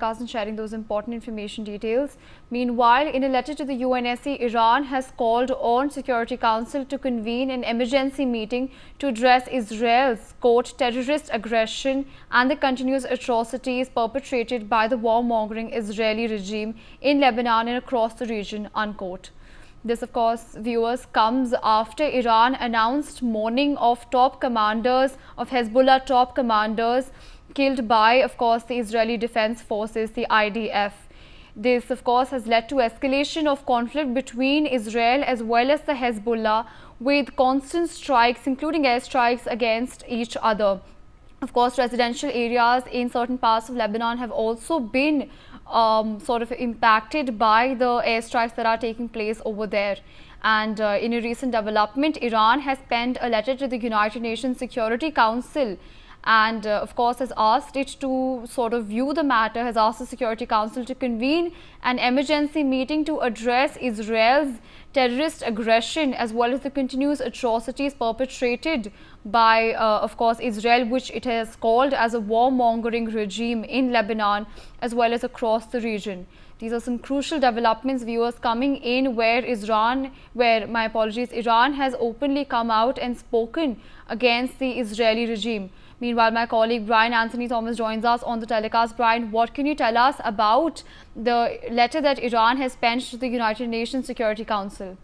And sharing those important information details. Meanwhile, in a letter to the UNSC, Iran has called on Security Council to convene an emergency meeting to address Israel's, quote, terrorist aggression and the continuous atrocities perpetrated by the warmongering Israeli regime in Lebanon and across the region, unquote. This, of course, viewers, comes after Iran announced mourning of top commanders, of Hezbollah top commanders, killed by, of course, the Israeli Defense Forces, the IDF. This, of course, has led to escalation of conflict between Israel as well as the Hezbollah, with constant strikes, including airstrikes, against each other. Of course, residential areas in certain parts of Lebanon have also been sort of impacted by the airstrikes that are taking place over there. And in a recent development, Iran has penned a letter to the United Nations Security Council and of course has asked it to sort of view the matter, has asked the Security Council to convene an emergency meeting to address Israel's terrorist aggression as well as the continuous atrocities perpetrated by of course Israel, which it has called as a warmongering regime in Lebanon as well as across the region. These are some crucial developments, viewers, coming in where Iran has openly come out and spoken against the Israeli regime. Meanwhile, my colleague Brian Anthony Thomas joins us on the telecast. Brian, what can you tell us about the letter that Iran has penned to the United Nations Security Council?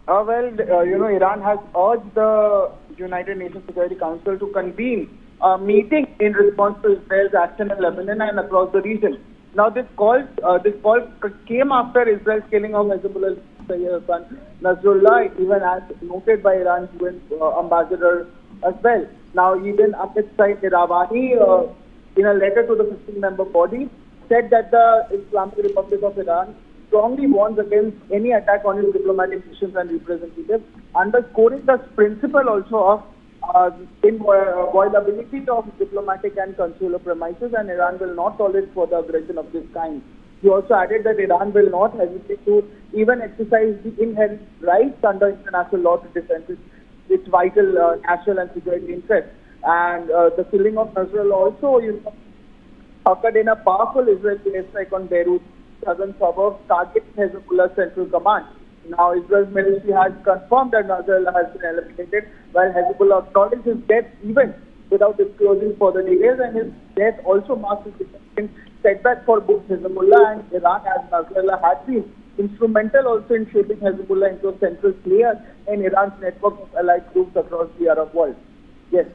Iran has urged the United Nations Security Council to convene a meeting in response to Israel's action in Lebanon and across the region. Now, this call came after Israel's killing of Hezbollah's son Nasrallah, even as noted by Iran's UN ambassador as well. Now, even Amit Saeed Iravani, in a letter to the 15-member body, said that the Islamic Republic of Iran strongly warns against any attack on its diplomatic missions and representatives, underscoring the principle also of inviolability of diplomatic and consular premises, and Iran will not tolerate further aggression of this kind. He also added that Iran will not hesitate to even exercise the inherent rights under international law to defend its vital national and security interests. And the killing of Nasrallah also, occurred in a powerful Israeli airstrike on Beirut southern suburbs, targeting Hezbollah's central command. Now, Israel's military has confirmed that Nasrallah has been eliminated, while Hezbollah acknowledged his death even without disclosing further details, and his death also marks a significant setback for both Hezbollah and Iran, as Nasrallah had been instrumental also in shaping Hezbollah into a central player in Iran's network of allied groups across the Arab world. Yes.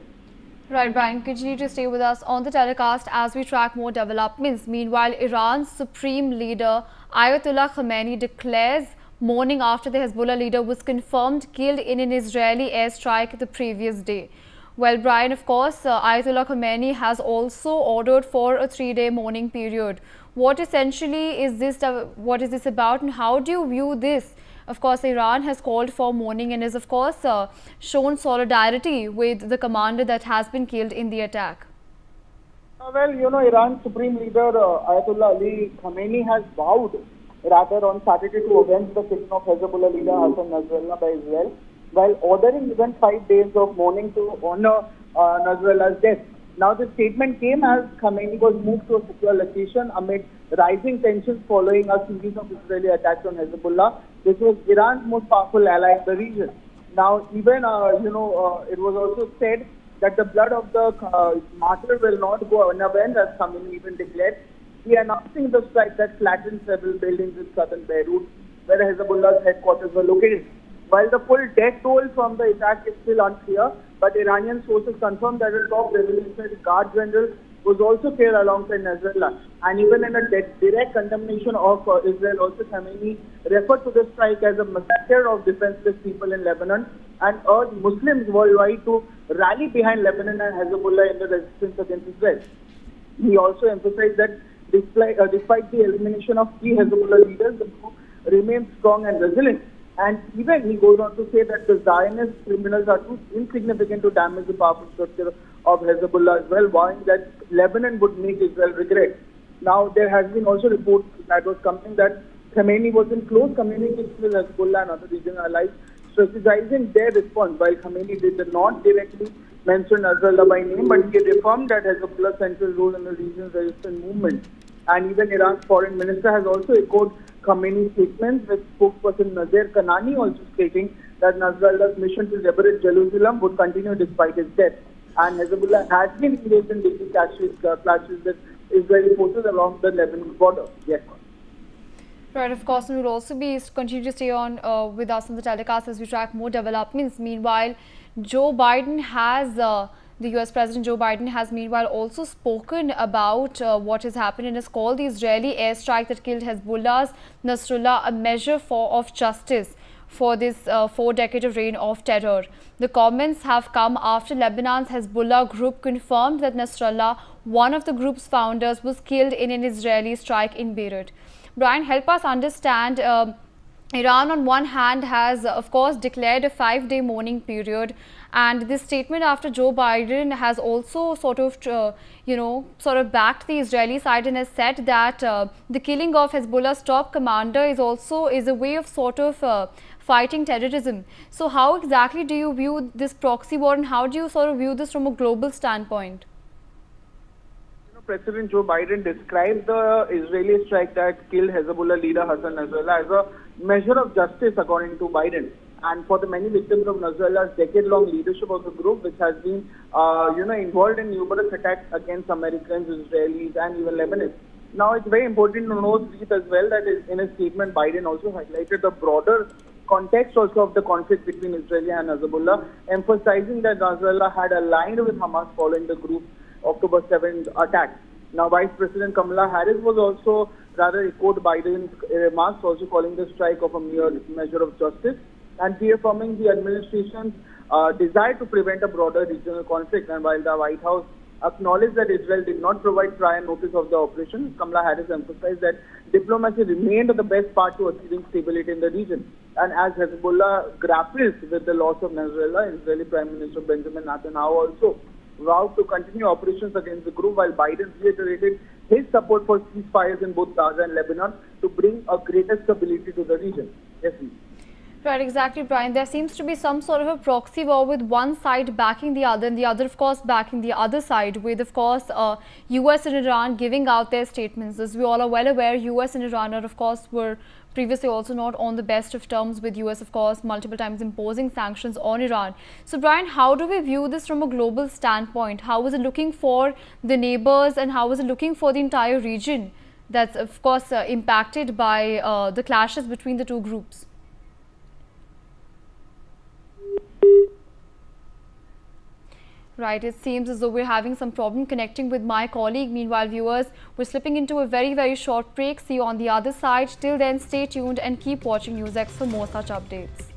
Right, Brian, continue to stay with us on the telecast as we track more developments. Meanwhile, Iran's supreme leader Ayatollah Khamenei declares mourning after the Hezbollah leader was confirmed killed in an Israeli airstrike the previous day. Well, Brian, of course, Ayatollah Khamenei has also ordered for a 3-day mourning period. What essentially is this? What is this about, and how do you view this? Of course, Iran has called for mourning and has, of course, shown solidarity with the commander that has been killed in the attack. Iran's supreme leader Ayatollah Ali Khamenei has vowed, rather, on Saturday to avenge the killing of Hezbollah leader Hassan Nasrallah by Israel, while ordering even 5 days of mourning to honor Nasrallah's death. Now, the statement came as Khamenei was moved to a secure location amid rising tensions following a series of Israeli attacks on Hezbollah, which was Iran's most powerful ally in the region. Now, even, it was also said that the blood of the martyr will not go unavenged, as Khamenei even declared. He announcing the strike that flattened several buildings in southern Beirut, where Hezbollah's headquarters were located. While the full death toll from the attack is still unclear, but Iranian sources confirmed that a top revolutionary guard general was also killed alongside Nasrallah. And even in a direct condemnation of Israel, also Khamenei referred to the strike as a massacre of defenseless people in Lebanon and urged Muslims worldwide to rally behind Lebanon and Hezbollah in the resistance against Israel. He also emphasized that despite the elimination of key Hezbollah leaders, the group remains strong and resilient. And even he goes on to say that the Zionist criminals are too insignificant to damage the powerful structure of Hezbollah as well, vowing that Lebanon would make Israel regret. Now, there has been also reports that was coming that Khamenei was in close communication with Hezbollah and other regional allies, strategizing their response, while Khamenei did not directly mention Nasrallah by name, but he reaffirmed that Hezbollah's central role in the region's resistance movement. And even Iran's foreign minister has also echoed Khamenei's statements, with spokesperson Nazir Kanani also stating that Nasrallah's mission to liberate Jerusalem would continue despite his death. And Hezbollah has been engaged in daily clashes with Israeli forces along the Lebanon border. Yes. Right, of course, and we'll also be continue to stay on with us on the telecast as we track more developments. Meanwhile, Joe Biden has, the US President Joe Biden has meanwhile also spoken about what has happened and has called the Israeli airstrike that killed Hezbollah's Nasrallah a measure of justice for this 4 decades of reign of terror. The comments have come after Lebanon's Hezbollah group confirmed that Nasrallah, one of the group's founders, was killed in an Israeli strike in Beirut. Brian, help us understand. Iran on one hand has of course declared a 5-day mourning period, and this statement after Joe Biden has also sort of backed the Israeli side and has said that the killing of Hezbollah's top commander is a way of fighting terrorism. So how exactly do you view this proxy war, and how do you sort of view this from a global standpoint? President Joe Biden described the Israeli strike that killed Hezbollah leader Hassan Nasrallah as a measure of justice, according to Biden. And for the many victims of Nasrallah's decade-long leadership of the group, which has been, involved in numerous attacks against Americans, Israelis, and even Lebanese. Now, it's very important to note as well that in a statement, Biden also highlighted the broader context also of the conflict between Israel and Hezbollah, emphasizing that Nasrallah had aligned with Hamas following the group's October 7th attack. Now, Vice President Kamala Harris was also rather echoed Biden's remarks, also calling the strike of a mere measure of justice and reaffirming the administration's desire to prevent a broader regional conflict. And while the White House acknowledged that Israel did not provide prior notice of the operation, Kamala Harris emphasized that diplomacy remained the best path to achieving stability in the region. And as Hezbollah grapples with the loss of Nasrallah, Israeli Prime Minister Benjamin Netanyahu also vowed to continue operations against the group, while Biden reiterated his support for ceasefires in both Gaza and Lebanon to bring a greater stability to the region. Yes, please. Right, exactly, Brian. There seems to be some sort of a proxy war with one side backing the other and the other, of course, backing the other side, with, of course, US and Iran giving out their statements. As we all are well aware, US and Iran are, of course, were previously also not on the best of terms, with US, of course, multiple times imposing sanctions on Iran. So, Brian, how do we view this from a global standpoint? How is it looking for the neighbors, and how is it looking for the entire region that's, of course, impacted by the clashes between the two groups? Right, it seems as though we're having some problem connecting with my colleague. Meanwhile, viewers, we're slipping into a very, very short break. See you on the other side. Till then, stay tuned and keep watching NewsX for more such updates.